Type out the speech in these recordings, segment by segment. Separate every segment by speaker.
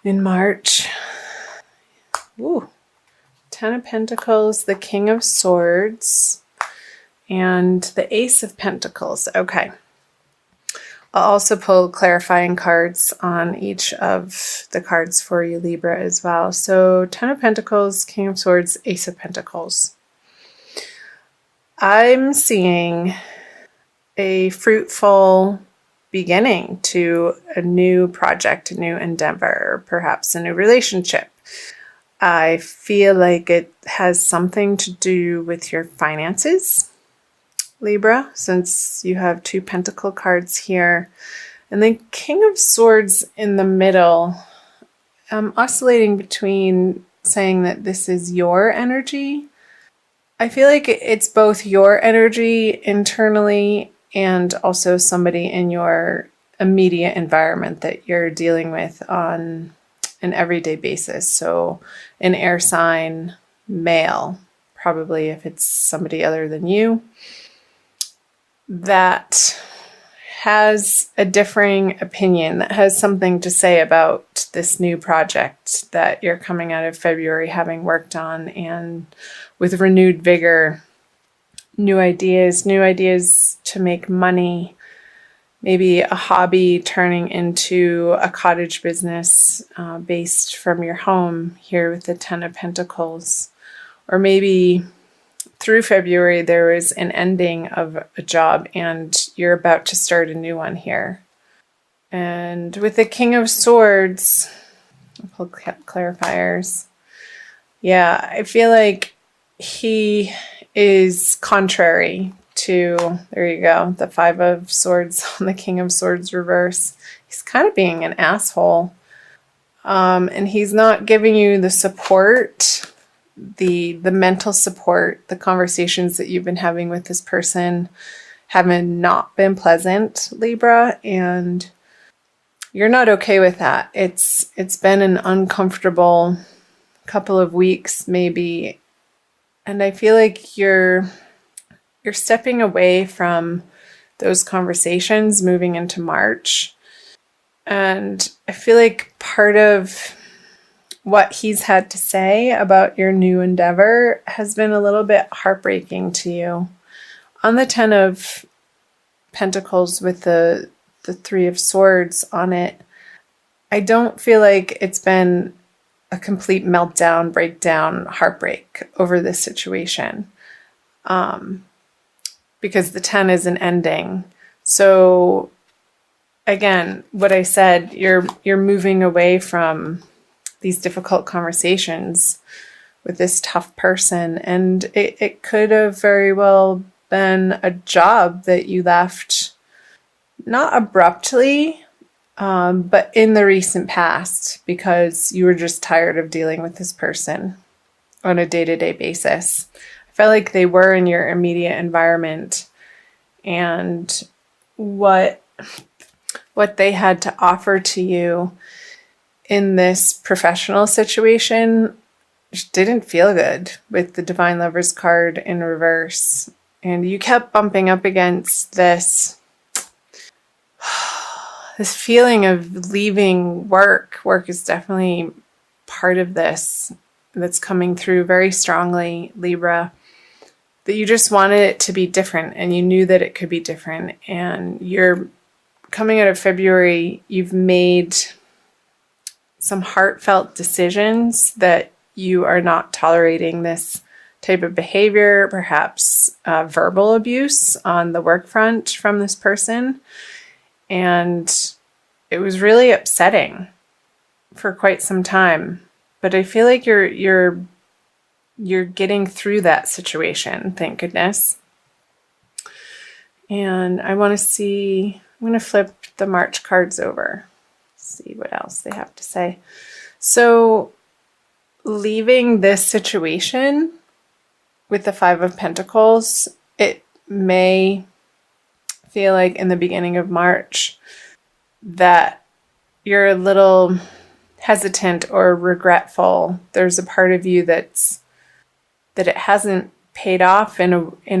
Speaker 1: in March. Ooh, Ten of Pentacles, the King of Swords, and the Ace of Pentacles. Okay. I'll also pull clarifying cards on each of the cards for you, Libra, as well. So Ten of Pentacles, King of Swords, Ace of Pentacles. I'm seeing a fruitful beginning to a new project, a new endeavor, perhaps a new relationship. I feel like it has something to do with your finances, Libra, since you have two Pentacle cards here. And then King of Swords in the middle. I'm oscillating between saying that this is your energy. I feel like it's both your energy internally and also somebody in your immediate environment that you're dealing with on an everyday basis. So an air sign, male, probably if it's somebody other than you, that has a differing opinion, that has something to say about this new project that you're coming out of February having worked on, and with renewed vigor, new ideas to make money, maybe a hobby turning into a cottage business based from your home here with the Ten of Pentacles. Or maybe through February there was an ending of a job and you're about to start a new one here. And with the King of Swords, I'll pull clarifiers. Yeah, I feel like he is contrary to, there you go, the Five of Swords on the King of Swords reverse. He's kind of being an asshole. And he's not giving you the support, the mental support. The conversations that you've been having with this person haven't not been pleasant, Libra, and you're not okay with that. It's been an uncomfortable couple of weeks, maybe. And I feel like you're stepping away from those conversations moving into March. And I feel like part of what he's had to say about your new endeavor has been a little bit heartbreaking to you. On the Ten of Pentacles with the Three of Swords on it, I don't feel like it's been a complete meltdown, breakdown, heartbreak over this situation. Because the 10 is an ending. So again, what I said, you're moving away from these difficult conversations with this tough person, and it could have very well been a job that you left not abruptly, but in the recent past, because you were just tired of dealing with this person on a day-to-day basis. I felt like they were in your immediate environment, and what they had to offer to you in this professional situation didn't feel good with the Divine Lovers card in reverse. And you kept bumping up against this feeling of leaving work. Work is definitely part of this that's coming through very strongly, Libra. That you just wanted it to be different, and you knew that it could be different. And you're coming out of February, you've made some heartfelt decisions that you are not tolerating this type of behavior, perhaps verbal abuse on the work front from this person. And it was really upsetting for quite some time. But I feel like you're getting through that situation, thank goodness. And I want to see, I'm going to flip the March cards over, see what else they have to say. So leaving this situation with the Five of Pentacles, it may feel like in the beginning of March that you're a little hesitant or regretful. There's a part of you that it hasn't paid off in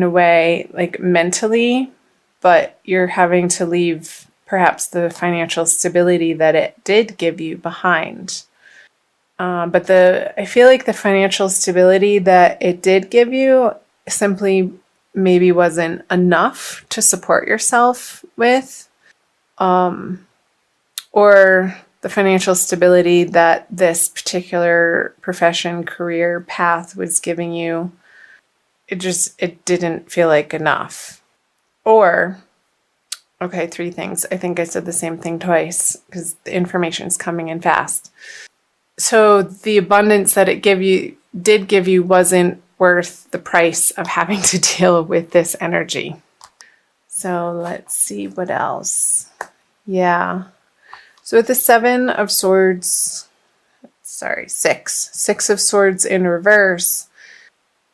Speaker 1: a way, like mentally, but you're having to leave perhaps the financial stability that it did give you behind. But I feel like the financial stability that it did give you simply maybe wasn't enough to support yourself with, or the financial stability that this particular profession, career path was giving you, it didn't feel like enough. Or, okay, three things. I think I said the same thing twice because the information's coming in fast. So the abundance that it did give you wasn't worth the price of having to deal with this energy. So let's see what else. Yeah. So with the Six of Swords in reverse,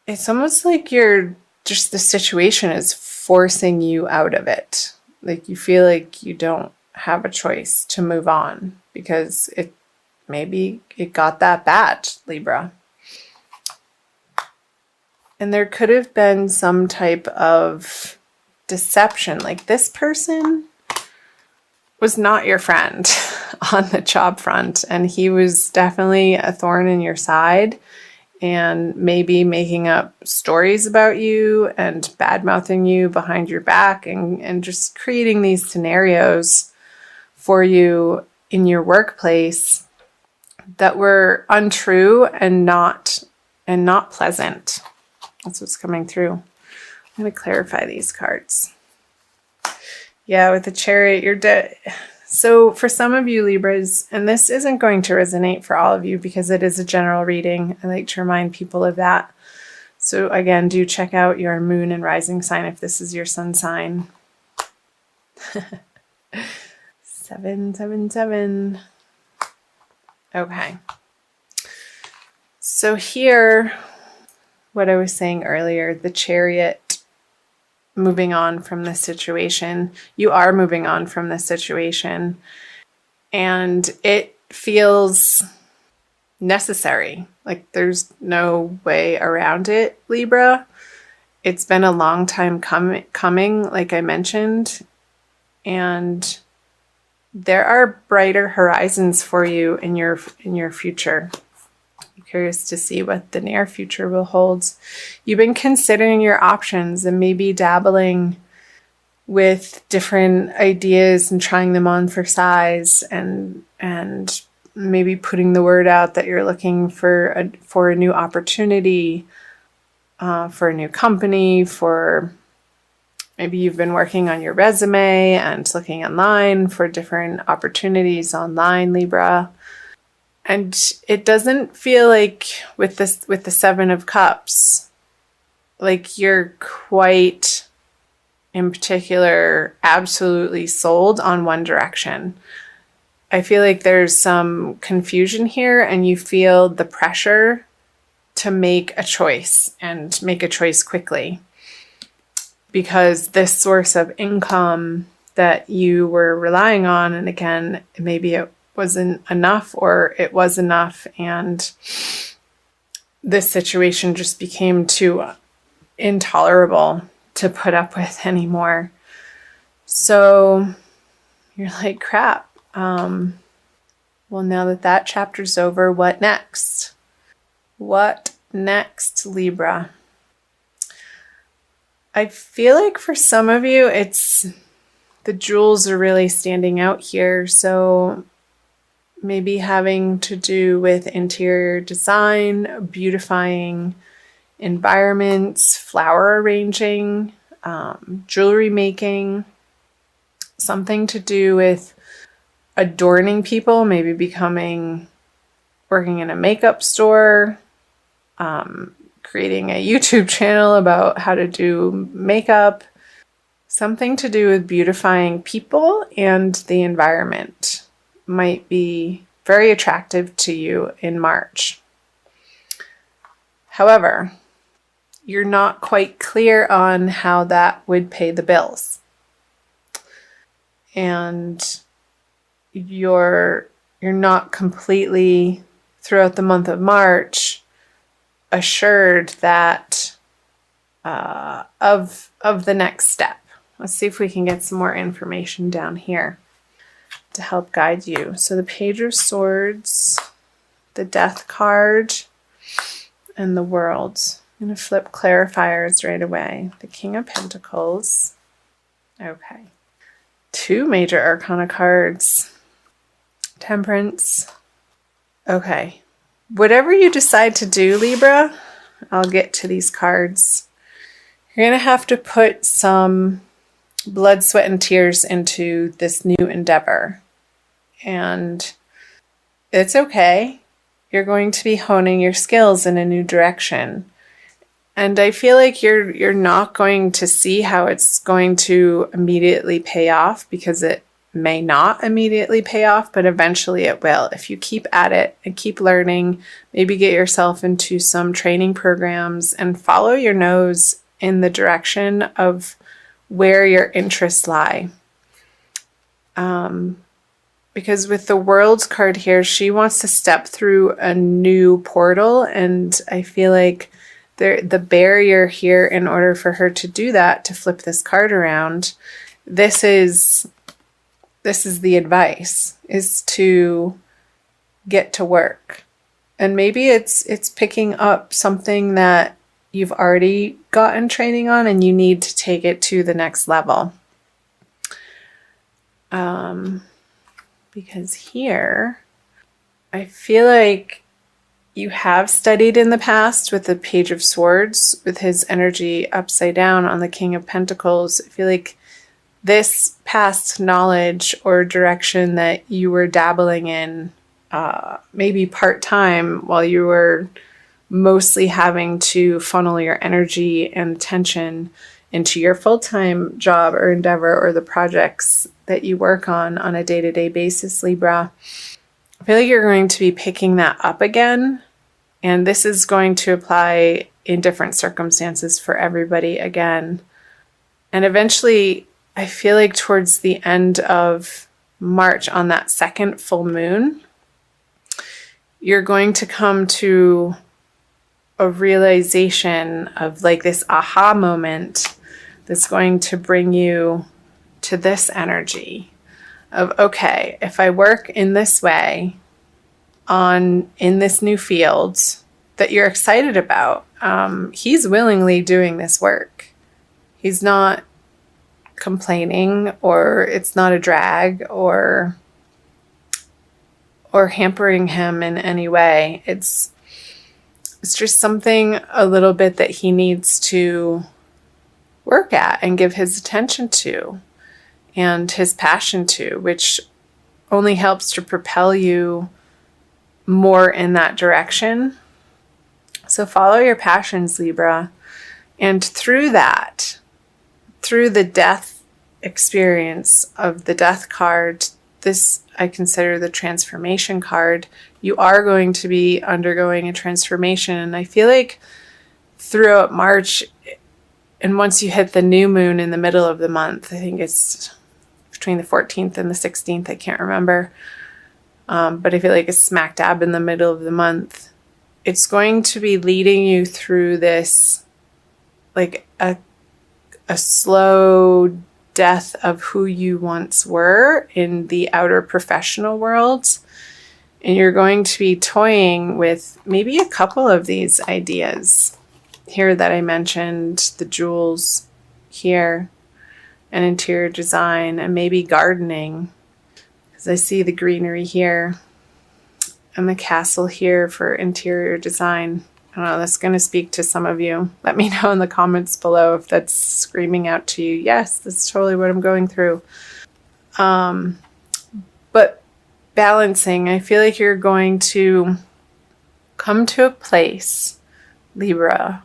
Speaker 1: it's almost like the situation is forcing you out of it. Like you feel like you don't have a choice to move on because maybe it got that bad, Libra. And there could have been some type of deception. Like this person was not your friend on the job front, and he was definitely a thorn in your side and maybe making up stories about you and bad-mouthing you behind your back and just creating these scenarios for you in your workplace that were untrue and not pleasant. That's what's coming through. I'm going to clarify these cards. Yeah, with the Chariot, you're dead. So for some of you Libras, and this isn't going to resonate for all of you because it is a general reading. I like to remind people of that. So again, do check out your moon and rising sign if this is your sun sign. 777. Okay. So here, what I was saying earlier, the Chariot, moving on from this situation. You are moving on from this situation, and it feels necessary. Like there's no way around it, Libra. It's been a long time coming, like I mentioned, and there are brighter horizons for you in your future. Curious to see what the near future will hold. You've been considering your options and maybe dabbling with different ideas and trying them on for size, and maybe putting the word out that you're looking for a new opportunity, for a new company, for maybe you've been working on your resume and looking online for different opportunities online, Libra. And it doesn't feel like with the Seven of Cups, like you're quite, in particular, absolutely sold on one direction. I feel like there's some confusion here, and you feel the pressure to make a choice and make a choice quickly. Because this source of income that you were relying on, and again, maybe it wasn't enough or it was enough, and this situation just became too intolerable to put up with anymore. So you're like, crap. Well, now that chapter's over, what next? What next, Libra? I feel like for some of you, the jewels are really standing out here. So maybe having to do with interior design, beautifying environments, flower arranging, jewelry making, something to do with adorning people, maybe working in a makeup store, creating a YouTube channel about how to do makeup, something to do with beautifying people and the environment might be very attractive to you in March. However, you're not quite clear on how that would pay the bills. And you're not completely, throughout the month of March, assured that of the next step. Let's see if we can get some more information down here to help guide you. So the Page of Swords, the Death card, and the World. I'm going to flip clarifiers right away. The King of Pentacles. Okay. 2 major arcana cards. Temperance. Okay. Whatever you decide to do, Libra, I'll get to these cards. You're going to have to put some blood, sweat, and tears into this new endeavor. And it's okay. You're going to be honing your skills in a new direction. And I feel like you're not going to see how it's going to immediately pay off, because it may not immediately pay off, but eventually it will. If you keep at it and keep learning, maybe get yourself into some training programs and follow your nose in the direction of where your interests lie. Because with the World card here, she wants to step through a new portal, and I feel like the barrier here, in order for her to do that, to flip this card around, this is the advice, is to get to work. And maybe it's picking up something that you've already gotten training on and you need to take it to the next level. Because here, I feel like you have studied in the past with the Page of Swords, with his energy upside down on the King of Pentacles. I feel like this past knowledge or direction that you were dabbling in, maybe part-time, while you were mostly having to funnel your energy and attention into your full-time job or endeavor, or the projects that you work on a day-to-day basis, Libra. I feel like you're going to be picking that up again, and this is going to apply in different circumstances for everybody again. And eventually, I feel like towards the end of March, on that second full moon, you're going to come to a realization of like this aha moment that's going to bring you to this energy of, okay, if I work in this way in this new field that you're excited about, he's willingly doing this work. He's not complaining, or it's not a drag, or hampering him in any way. It's just something a little bit that he needs to work at and give his attention to and his passion to, which only helps to propel you more in that direction. So follow your passions, Libra. And through that, through the death experience of the Death card, this I consider the transformation card. You are going to be undergoing a transformation. And I feel like throughout March, and once you hit the new moon in the middle of the month, I think it's between the 14th and the 16th, I can't remember. But I feel like it's smack dab in the middle of the month. It's going to be leading you through this, like a slow death of who you once were in the outer professional world. And you're going to be toying with maybe a couple of these ideas here that I mentioned, the jewels here, and interior design, and maybe gardening, because I see the greenery here and the castle here for interior design. I don't know, that's going to speak to some of you. Let me know in the comments below if that's screaming out to you. Yes, that's totally what I'm going through. But balancing, I feel like you're going to come to a place, Libra,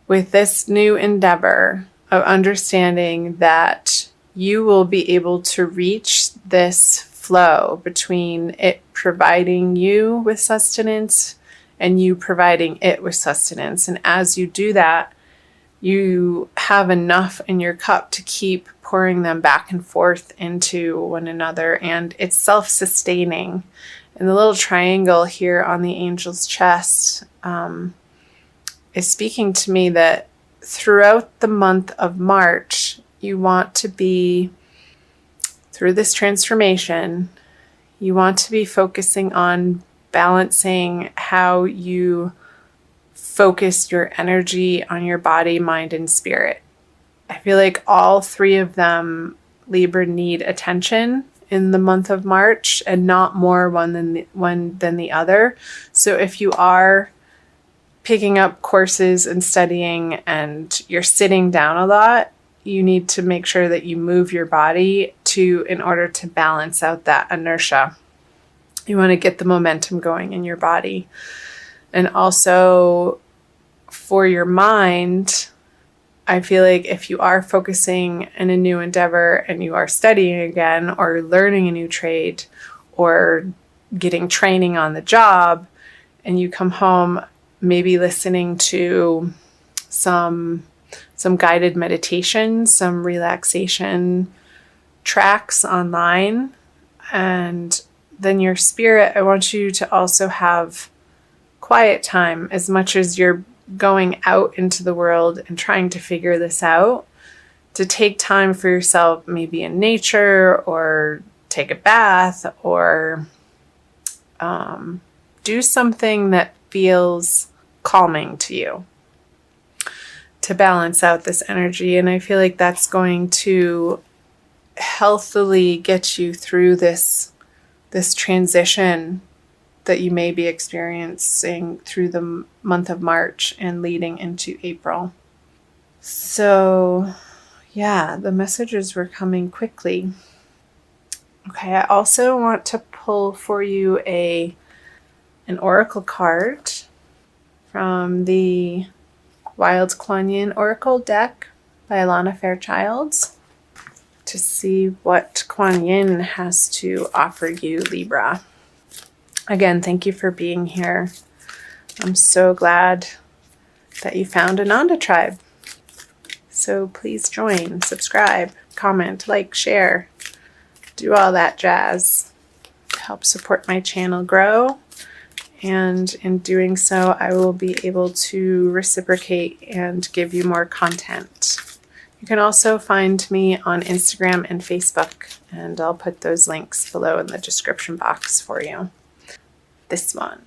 Speaker 1: with this new endeavor of understanding that you will be able to reach this flow between it providing you with sustenance and you providing it with sustenance. And as you do that, you have enough in your cup to keep pouring them back and forth into one another, and it's self-sustaining. And the little triangle here on the angel's chest is speaking to me that throughout the month of March, you want to be, through this transformation, you want to be focusing on balancing how you focus your energy on your body, mind, and spirit. I feel like all three of them, Libra, need attention in the month of March, and not more one than the other. So if you are picking up courses and studying and you're sitting down a lot, you need to make sure that you move your body in order to balance out that inertia. You want to get the momentum going in your body. And also for your mind, I feel like if you are focusing in a new endeavor and you are studying again or learning a new trade or getting training on the job, and you come home, maybe listening to some guided meditation, some relaxation tracks online, and then your spirit, I want you to also have quiet time as much as you're going out into the world and trying to figure this out, to take time for yourself, maybe in nature, or take a bath, or do something that feels calming to you to balance out this energy. And I feel like that's going to healthily get you through this transition that you may be experiencing through the month of March and leading into April. So yeah, the messages were coming quickly. Okay, I also want to pull for you an oracle card from the Wild Kuan Yin Oracle deck by Alana Fairchild to see what Kuan Yin has to offer you, Libra. Again, thank you for being here. I'm so glad that you found Ananda Tribe. So please join, subscribe, comment, like, share, do all that jazz to help support my channel grow. And in doing so, I will be able to reciprocate and give you more content. You can also find me on Instagram and Facebook, and I'll put those links below in the description box for you. This one.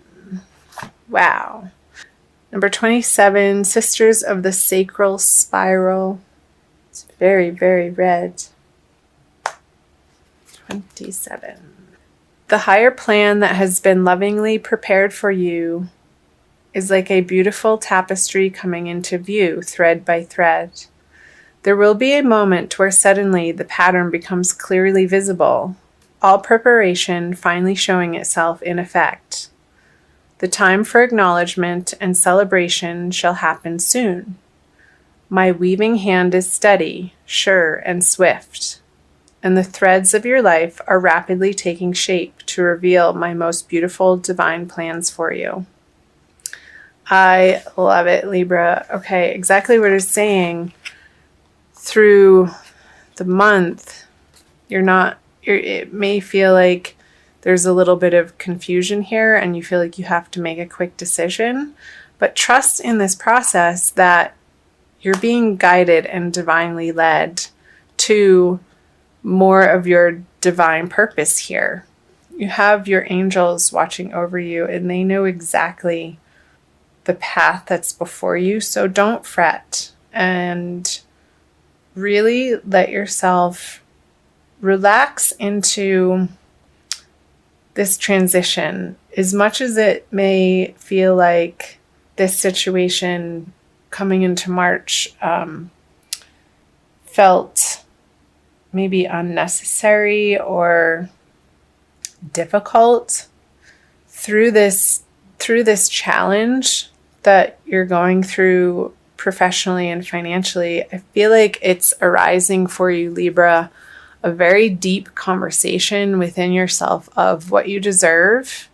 Speaker 1: Wow. Number 27, Sisters of the Sacral Spiral. It's very, very red. 27. The higher plan that has been lovingly prepared for you is like a beautiful tapestry coming into view, thread by thread. There will be a moment where suddenly the pattern becomes clearly visible, all preparation finally showing itself in effect. The time for acknowledgement and celebration shall happen soon. My weaving hand is steady, sure, and swift, and the threads of your life are rapidly taking shape to reveal my most beautiful divine plans for you. I love it, Libra. Okay, exactly what it's saying. Through the month, it may feel like there's a little bit of confusion here and you feel like you have to make a quick decision, but trust in this process that you're being guided and divinely led to more of your divine purpose here. You have your angels watching over you and they know exactly the path that's before you, so don't fret and really let yourself relax into this transition. As much as it may feel like this situation coming into March felt maybe unnecessary or difficult, through this challenge that you're going through professionally and financially, I feel like it's arising for you, Libra, a very deep conversation within yourself of what you deserve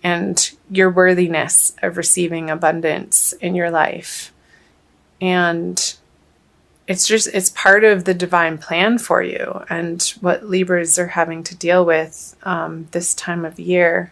Speaker 1: and your worthiness of receiving abundance in your life. And it's part of the divine plan for you and what Libras are having to deal with this time of year.